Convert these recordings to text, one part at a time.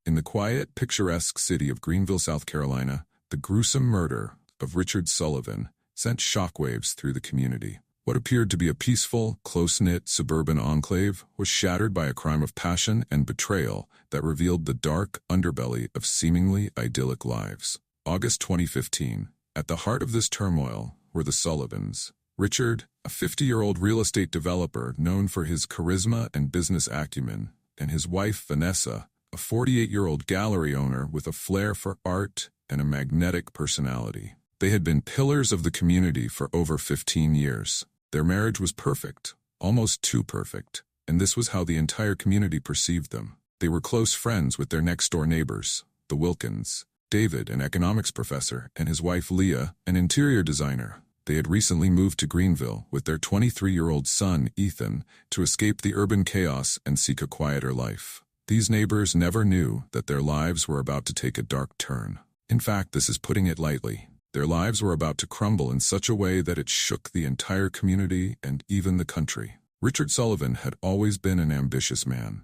In the quiet, picturesque city of Greenville, South Carolina, the gruesome murder of Richard Sullivan sent shockwaves through the community. What appeared to be a peaceful, close-knit suburban enclave was shattered by a crime of passion and betrayal that revealed the dark underbelly of seemingly idyllic lives. August 2015. At the heart of this turmoil were the Sullivans. Richard, a 50-year-old real estate developer known for his charisma and business acumen, and his wife Vanessa, a 48-year-old gallery owner with a flair for art and a magnetic personality. They had been pillars of the community for over 15 years. Their marriage was perfect, almost too perfect, and this was how the entire community perceived them. They were close friends with their next-door neighbors, the Wilkins. David, an economics professor, and his wife Leah, an interior designer. They had recently moved to Greenville with their 23-year-old son, Ethan, to escape the urban chaos and seek a quieter life. These neighbors never knew that their lives were about to take a dark turn. In fact, this is putting it lightly. Their lives were about to crumble in such a way that it shook the entire community and even the country. Richard Sullivan had always been an ambitious man.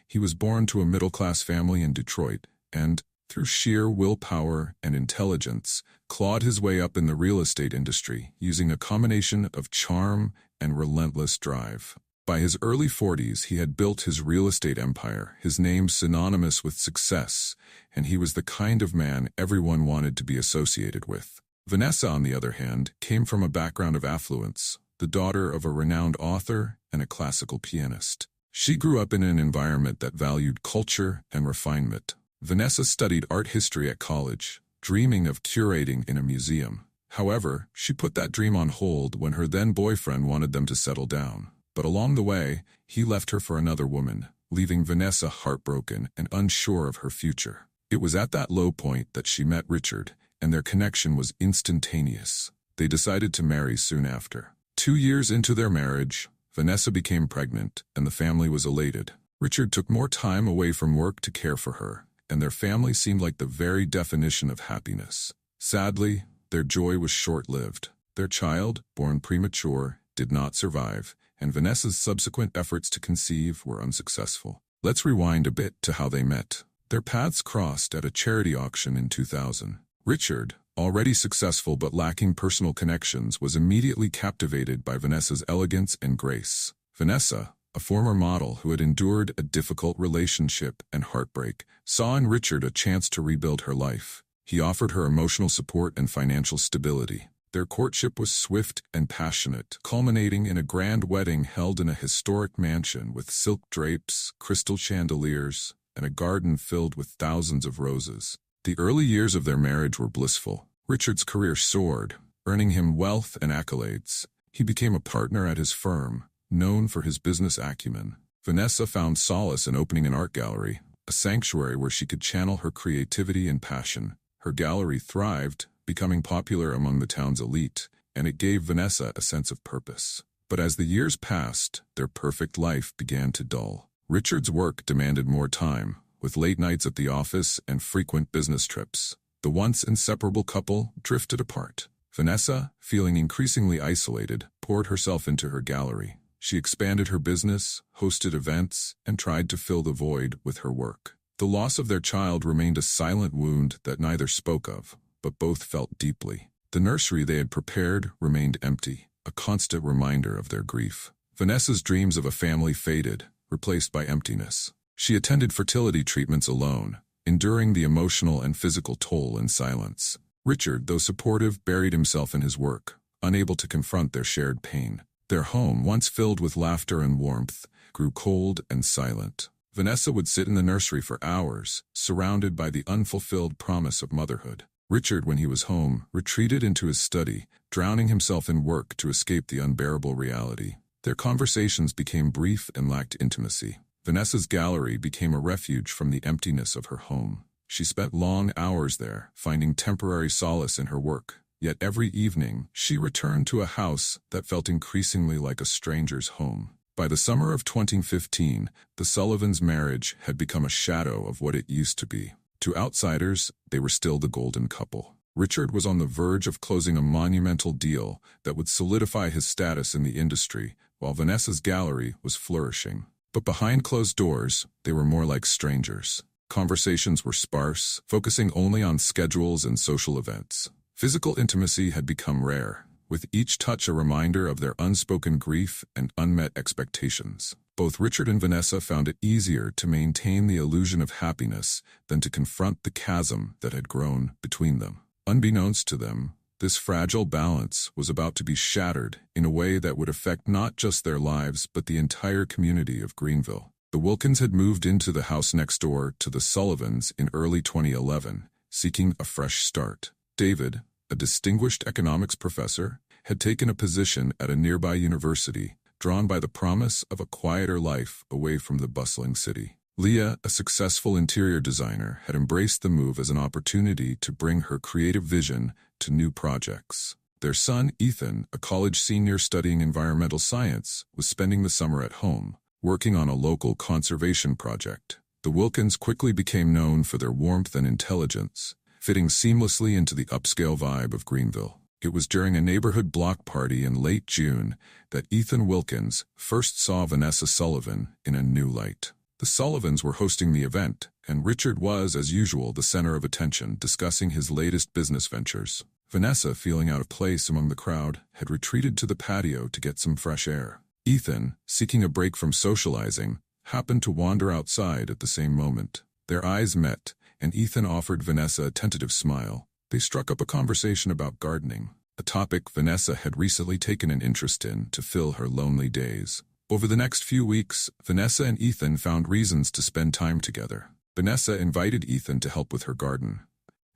He was born to a middle-class family in Detroit and, through sheer willpower and intelligence, clawed his way up in the real estate industry using a combination of charm and relentless drive. By his early 40s, he had built his real estate empire, his name synonymous with success, and he was the kind of man everyone wanted to be associated with. Vanessa, on the other hand, came from a background of affluence, the daughter of a renowned author and a classical pianist. She grew up in an environment that valued culture and refinement. Vanessa studied art history at college, dreaming of curating in a museum. However, she put that dream on hold when her then-boyfriend wanted them to settle down. But along the way, he left her for another woman, leaving Vanessa heartbroken and unsure of her future. It was at that low point that she met Richard, and their connection was instantaneous. They decided to marry soon after. 2 years into their marriage, Vanessa became pregnant, and the family was elated. Richard took more time away from work to care for her, and their family seemed like the very definition of happiness. Sadly, their joy was short-lived. Their child, born premature, did not survive, and Vanessa's subsequent efforts to conceive were unsuccessful. Let's rewind a bit to how they met. Their paths crossed at a charity auction in 2000. Richard, already successful but lacking personal connections, was immediately captivated by Vanessa's elegance and grace. Vanessa, a former model who had endured a difficult relationship and heartbreak, saw in Richard a chance to rebuild her life. He offered her emotional support and financial stability. Their courtship was swift and passionate, culminating in a grand wedding held in a historic mansion with silk drapes, crystal chandeliers, and a garden filled with thousands of roses. The early years of their marriage were blissful. Richard's career soared, earning him wealth and accolades. He became a partner at his firm, known for his business acumen. Vanessa found solace in opening an art gallery, a sanctuary where she could channel her creativity and passion. Her gallery thrived, becoming popular among the town's elite, and it gave Vanessa a sense of purpose. But as the years passed, their perfect life began to dull. Richard's work demanded more time, with late nights at the office and frequent business trips. The once inseparable couple drifted apart. Vanessa, feeling increasingly isolated, poured herself into her gallery. She expanded her business, hosted events, and tried to fill the void with her work. The loss of their child remained a silent wound that neither spoke of, but both felt deeply. The nursery they had prepared remained empty, a constant reminder of their grief. Vanessa's dreams of a family faded, replaced by emptiness. She attended fertility treatments alone, enduring the emotional and physical toll in silence. Richard, though supportive, buried himself in his work, unable to confront their shared pain. Their home, once filled with laughter and warmth, grew cold and silent. Vanessa would sit in the nursery for hours, surrounded by the unfulfilled promise of motherhood. Richard, when he was home, retreated into his study, drowning himself in work to escape the unbearable reality. Their conversations became brief and lacked intimacy. Vanessa's gallery became a refuge from the emptiness of her home. She spent long hours there, finding temporary solace in her work. Yet every evening, she returned to a house that felt increasingly like a stranger's home. By the summer of 2015, the Sullivans' marriage had become a shadow of what it used to be. To outsiders, they were still the golden couple. Richard was on the verge of closing a monumental deal that would solidify his status in the industry, while Vanessa's gallery was flourishing. But behind closed doors, they were more like strangers. Conversations were sparse, focusing only on schedules and social events. Physical intimacy had become rare, with each touch a reminder of their unspoken grief and unmet expectations. Both Richard and Vanessa found it easier to maintain the illusion of happiness than to confront the chasm that had grown between them. Unbeknownst to them, this fragile balance was about to be shattered in a way that would affect not just their lives but the entire community of Greenville. The Wilkins had moved into the house next door to the Sullivans in early 2011, seeking a fresh start. David, a distinguished economics professor, had taken a position at a nearby university, drawn by the promise of a quieter life away from the bustling city. Leah, a successful interior designer, had embraced the move as an opportunity to bring her creative vision to new projects. Their son, Ethan, a college senior studying environmental science, was spending the summer at home, working on a local conservation project. The Wilkins quickly became known for their warmth and intelligence, fitting seamlessly into the upscale vibe of Greenville. It was during a neighborhood block party in late June that Ethan Wilkins first saw Vanessa Sullivan in a new light. The Sullivans were hosting the event, and Richard was, as usual, the center of attention, discussing his latest business ventures. Vanessa, feeling out of place among the crowd, had retreated to the patio to get some fresh air. Ethan, seeking a break from socializing, happened to wander outside at the same moment. Their eyes met, and Ethan offered Vanessa a tentative smile. They struck up a conversation about gardening, a topic Vanessa had recently taken an interest in to fill her lonely days. Over the next few weeks, Vanessa and Ethan found reasons to spend time together. Vanessa invited Ethan to help with her garden,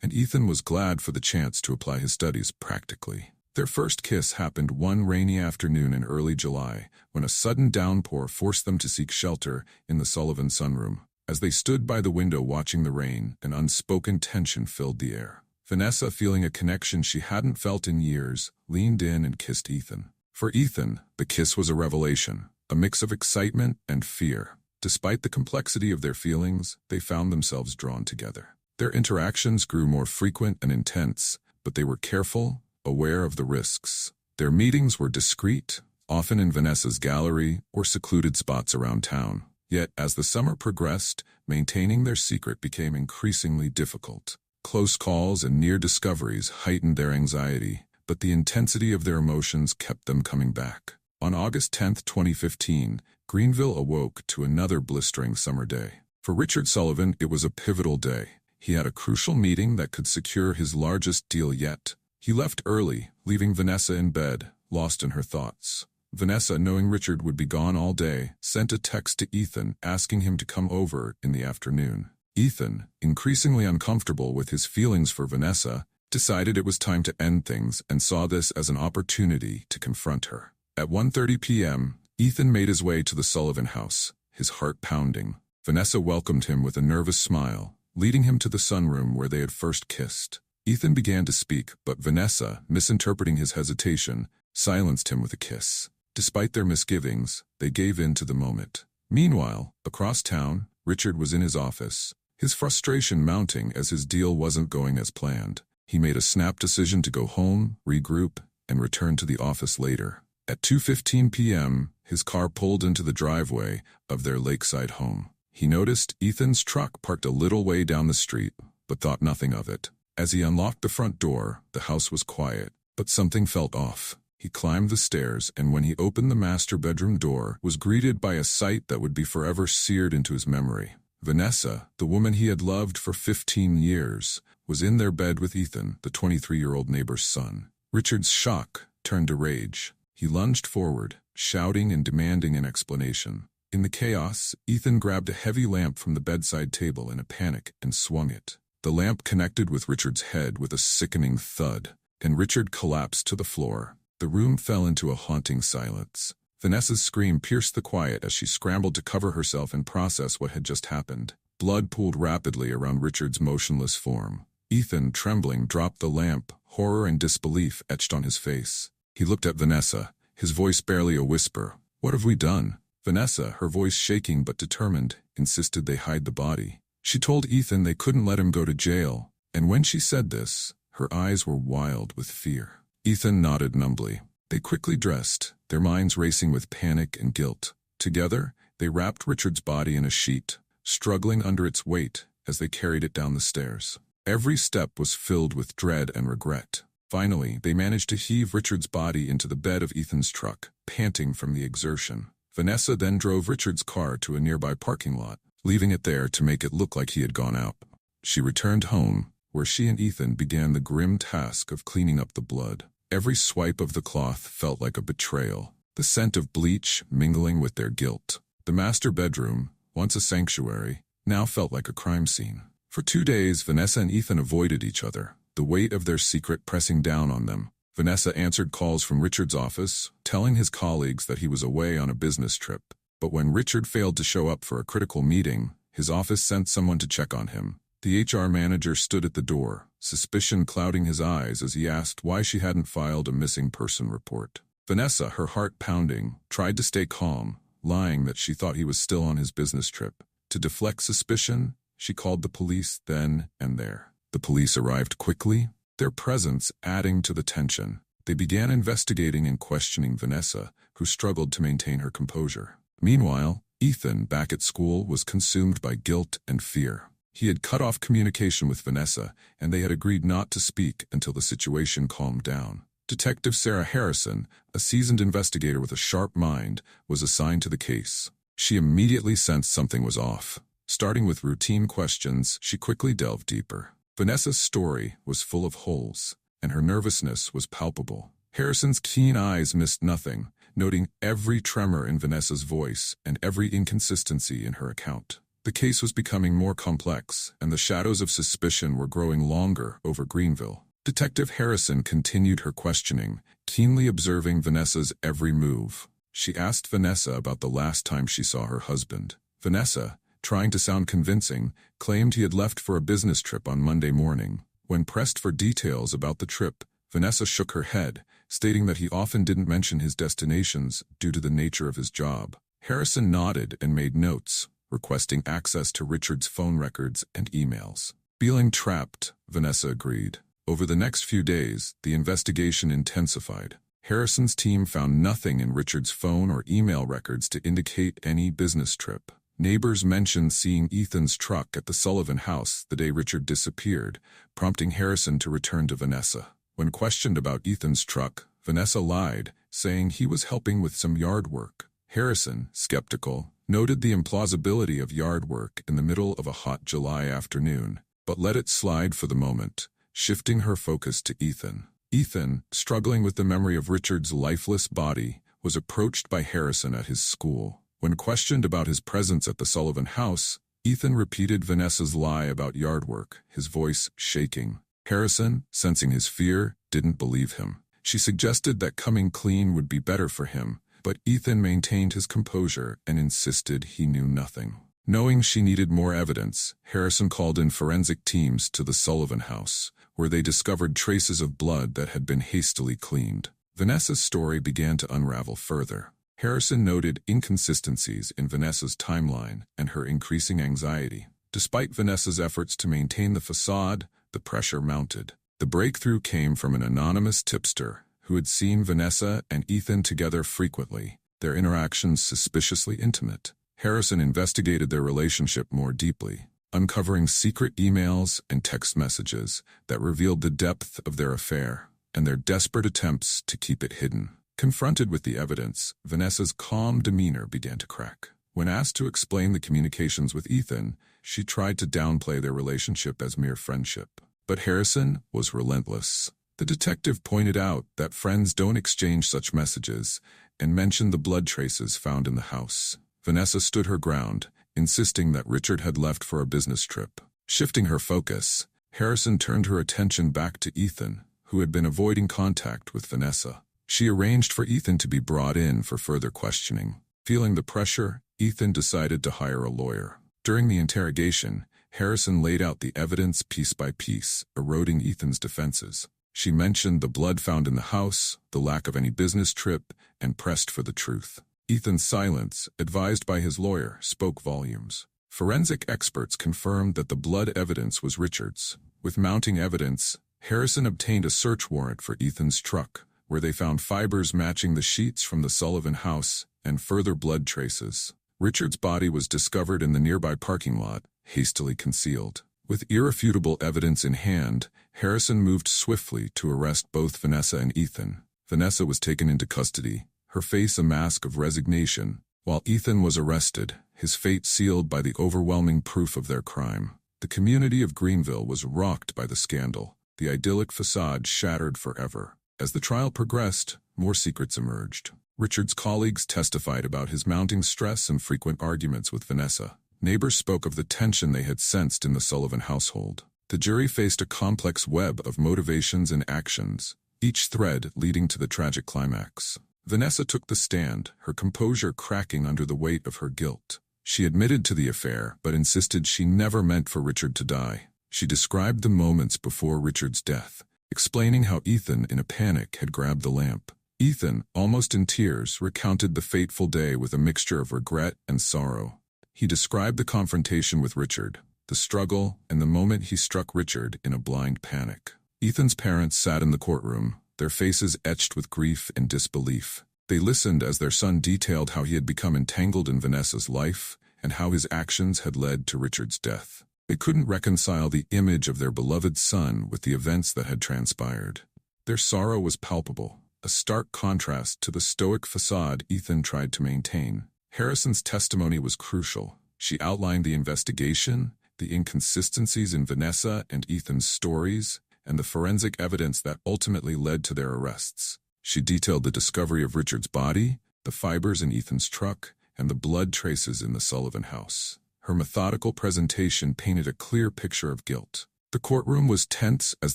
and Ethan was glad for the chance to apply his studies practically. Their first kiss happened one rainy afternoon in early July, when a sudden downpour forced them to seek shelter in the Sullivan sunroom. As they stood by the window watching the rain, an unspoken tension filled the air. Vanessa, feeling a connection she hadn't felt in years, leaned in and kissed Ethan. For Ethan, the kiss was a revelation, a mix of excitement and fear. Despite the complexity of their feelings, they found themselves drawn together. Their interactions grew more frequent and intense, but they were careful, aware of the risks. Their meetings were discreet, often in Vanessa's gallery or secluded spots around town. Yet, as the summer progressed, maintaining their secret became increasingly difficult. Close calls and near discoveries heightened their anxiety, but the intensity of their emotions kept them coming back. On August 10, 2015, Greenville awoke to another blistering summer day. For Richard Sullivan, it was a pivotal day. He had a crucial meeting that could secure his largest deal yet. He left early, leaving Vanessa in bed, lost in her thoughts. Vanessa, knowing Richard would be gone all day, sent a text to Ethan asking him to come over in the afternoon. Ethan, increasingly uncomfortable with his feelings for Vanessa, decided it was time to end things and saw this as an opportunity to confront her. At 1:30 p.m., Ethan made his way to the Sullivan house, his heart pounding. Vanessa welcomed him with a nervous smile, leading him to the sunroom where they had first kissed. Ethan began to speak, but Vanessa, misinterpreting his hesitation, silenced him with a kiss. Despite their misgivings, they gave in to the moment. Meanwhile, across town, Richard was in his office, his frustration mounting as his deal wasn't going as planned. He made a snap decision to go home, regroup, and return to the office later. At 2:15 p.m., his car pulled into the driveway of their lakeside home. He noticed Ethan's truck parked a little way down the street, but thought nothing of it. As he unlocked the front door, the house was quiet, but something felt off. He climbed the stairs, and when he opened the master bedroom door, was greeted by a sight that would be forever seared into his memory. Vanessa, the woman he had loved for 15 years, was in their bed with Ethan, the 23-year-old neighbor's son. Richard's shock turned to rage. He lunged forward, shouting and demanding an explanation. In the chaos, Ethan grabbed a heavy lamp from the bedside table in a panic and swung it. The lamp connected with Richard's head with a sickening thud, and Richard collapsed to the floor. The room fell into a haunting silence. Vanessa's scream pierced the quiet as she scrambled to cover herself and process what had just happened. Blood pooled rapidly around Richard's motionless form. Ethan, trembling, dropped the lamp, horror and disbelief etched on his face. He looked at Vanessa, his voice barely a whisper. "What have we done?" Vanessa, her voice shaking but determined, insisted they hide the body. She told Ethan they couldn't let him go to jail, and when she said this, her eyes were wild with fear. Ethan nodded numbly. They quickly dressed, their minds racing with panic and guilt. Together, they wrapped Richard's body in a sheet, struggling under its weight as they carried it down the stairs. Every step was filled with dread and regret. Finally, they managed to heave Richard's body into the bed of Ethan's truck, panting from the exertion. Vanessa then drove Richard's car to a nearby parking lot, leaving it there to make it look like he had gone out. She returned home, where she and Ethan began the grim task of cleaning up the blood. Every swipe of the cloth felt like a betrayal, the scent of bleach mingling with their guilt. The master bedroom, once a sanctuary, now felt like a crime scene. For 2 days, Vanessa and Ethan avoided each other, the weight of their secret pressing down on them. Vanessa answered calls from Richard's office, telling his colleagues that he was away on a business trip. But when Richard failed to show up for a critical meeting, his office sent someone to check on him. The HR manager stood at the door, suspicion clouding his eyes as he asked why she hadn't filed a missing person report. Vanessa, her heart pounding, tried to stay calm, lying that she thought he was still on his business trip. To deflect suspicion, she called the police then and there. The police arrived quickly, their presence adding to the tension. They began investigating and questioning Vanessa, who struggled to maintain her composure. Meanwhile, Ethan, back at school, was consumed by guilt and fear. He had cut off communication with Vanessa, and they had agreed not to speak until the situation calmed down. Detective Sarah Harrison, a seasoned investigator with a sharp mind, was assigned to the case. She immediately sensed something was off. Starting with routine questions, she quickly delved deeper. Vanessa's story was full of holes, and her nervousness was palpable. Harrison's keen eyes missed nothing, noting every tremor in Vanessa's voice and every inconsistency in her account. The case was becoming more complex, and the shadows of suspicion were growing longer over Greenville. Detective Harrison continued her questioning, keenly observing Vanessa's every move. She asked Vanessa about the last time she saw her husband. Vanessa, trying to sound convincing, claimed he had left for a business trip on Monday morning. When pressed for details about the trip, Vanessa shook her head, stating that he often didn't mention his destinations due to the nature of his job. Harrison nodded and made notes, requesting access to Richard's phone records and emails. Feeling trapped, Vanessa agreed. Over the next few days, the investigation intensified. Harrison's team found nothing in Richard's phone or email records to indicate any business trip. Neighbors mentioned seeing Ethan's truck at the Sullivan house the day Richard disappeared, prompting Harrison to return to Vanessa. When questioned about Ethan's truck, Vanessa lied, saying he was helping with some yard work. Harrison, skeptical, noted the implausibility of yard work in the middle of a hot July afternoon, but let it slide for the moment, shifting her focus to Ethan. Ethan, struggling with the memory of Richard's lifeless body, was approached by Harrison at his school. When questioned about his presence at the Sullivan house, Ethan repeated Vanessa's lie about yard work, his voice shaking. Harrison, sensing his fear, didn't believe him. She suggested that coming clean would be better for him, but Ethan maintained his composure and insisted he knew nothing. Knowing she needed more evidence, Harrison called in forensic teams to the Sullivan house, where they discovered traces of blood that had been hastily cleaned. Vanessa's story began to unravel further. Harrison noted inconsistencies in Vanessa's timeline and her increasing anxiety. Despite Vanessa's efforts to maintain the facade, the pressure mounted. The breakthrough came from an anonymous tipster who had seen Vanessa and Ethan together frequently, their interactions suspiciously intimate. Harrison investigated their relationship more deeply, uncovering secret emails and text messages that revealed the depth of their affair and their desperate attempts to keep it hidden. Confronted with the evidence, Vanessa's calm demeanor began to crack. When asked to explain the communications with Ethan, she tried to downplay their relationship as mere friendship. But Harrison was relentless. The detective pointed out that friends don't exchange such messages and mentioned the blood traces found in the house. Vanessa stood her ground, insisting that Richard had left for a business trip. Shifting her focus, Harrison turned her attention back to Ethan, who had been avoiding contact with Vanessa. She arranged for Ethan to be brought in for further questioning. Feeling the pressure, Ethan decided to hire a lawyer. During the interrogation, Harrison laid out the evidence piece by piece, eroding Ethan's defenses. She mentioned the blood found in the house, the lack of any business trip, and pressed for the truth. Ethan's silence, advised by his lawyer, spoke volumes. Forensic experts confirmed that the blood evidence was Richard's. With mounting evidence, Harrison obtained a search warrant for Ethan's truck, where they found fibers matching the sheets from the Sullivan house and further blood traces. Richard's body was discovered in the nearby parking lot, hastily concealed. With irrefutable evidence in hand, Harrison moved swiftly to arrest both Vanessa and Ethan. Vanessa was taken into custody, her face a mask of resignation, while Ethan was arrested, his fate sealed by the overwhelming proof of their crime. The community of Greenville was rocked by the scandal, the idyllic facade shattered forever. As the trial progressed, more secrets emerged. Richard's colleagues testified about his mounting stress and frequent arguments with Vanessa. Neighbors spoke of the tension they had sensed in the Sullivan household. The jury faced a complex web of motivations and actions, each thread leading to the tragic climax. Vanessa took the stand, her composure cracking under the weight of her guilt. She admitted to the affair, but insisted she never meant for Richard to die. She described the moments before Richard's death, explaining how Ethan, in a panic, had grabbed the lamp. Ethan, almost in tears, recounted the fateful day with a mixture of regret and sorrow. He described the confrontation with Richard, the struggle, and the moment he struck Richard in a blind panic. Ethan's parents sat in the courtroom, their faces etched with grief and disbelief. They listened as their son detailed how he had become entangled in Vanessa's life and how his actions had led to Richard's death. They couldn't reconcile the image of their beloved son with the events that had transpired. Their sorrow was palpable, a stark contrast to the stoic facade Ethan tried to maintain. Harrison's testimony was crucial. She outlined the investigation, the inconsistencies in Vanessa and Ethan's stories, and the forensic evidence that ultimately led to their arrests. She detailed the discovery of Richard's body, the fibers in Ethan's truck, and the blood traces in the Sullivan house. Her methodical presentation painted a clear picture of guilt. The courtroom was tense as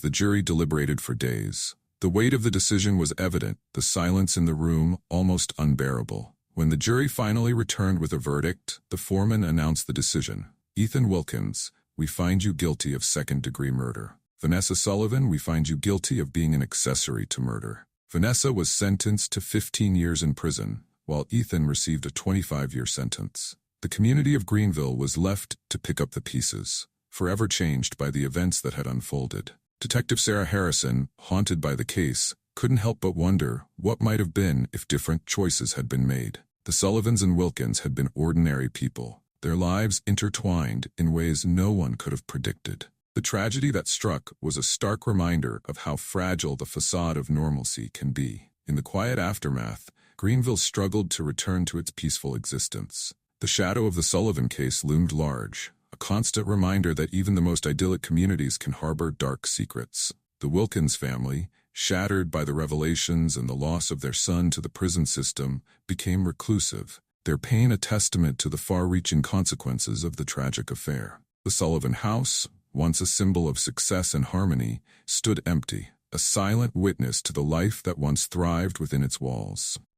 the jury deliberated for days. The weight of the decision was evident, the silence in the room almost unbearable. When the jury finally returned with a verdict, the foreman announced the decision. Ethan Wilkins, we find you guilty of second-degree murder. Vanessa Sullivan, we find you guilty of being an accessory to murder. Vanessa was sentenced to 15 years in prison, while Ethan received a 25-year sentence. The community of Greenville was left to pick up the pieces, forever changed by the events that had unfolded. Detective Sarah Harrison, haunted by the case, couldn't help but wonder what might have been if different choices had been made. The Sullivans and Wilkins had been ordinary people, their lives intertwined in ways no one could have predicted. The tragedy that struck was a stark reminder of how fragile the facade of normalcy can be. In the quiet aftermath, Greenville struggled to return to its peaceful existence. The shadow of the Sullivan case loomed large, a constant reminder that even the most idyllic communities can harbor dark secrets. The Wilkins family, shattered by the revelations and the loss of their son to the prison system, became reclusive, their pain a testament to the far-reaching consequences of the tragic affair. The Sullivan house, once a symbol of success and harmony, stood empty, a silent witness to the life that once thrived within its walls.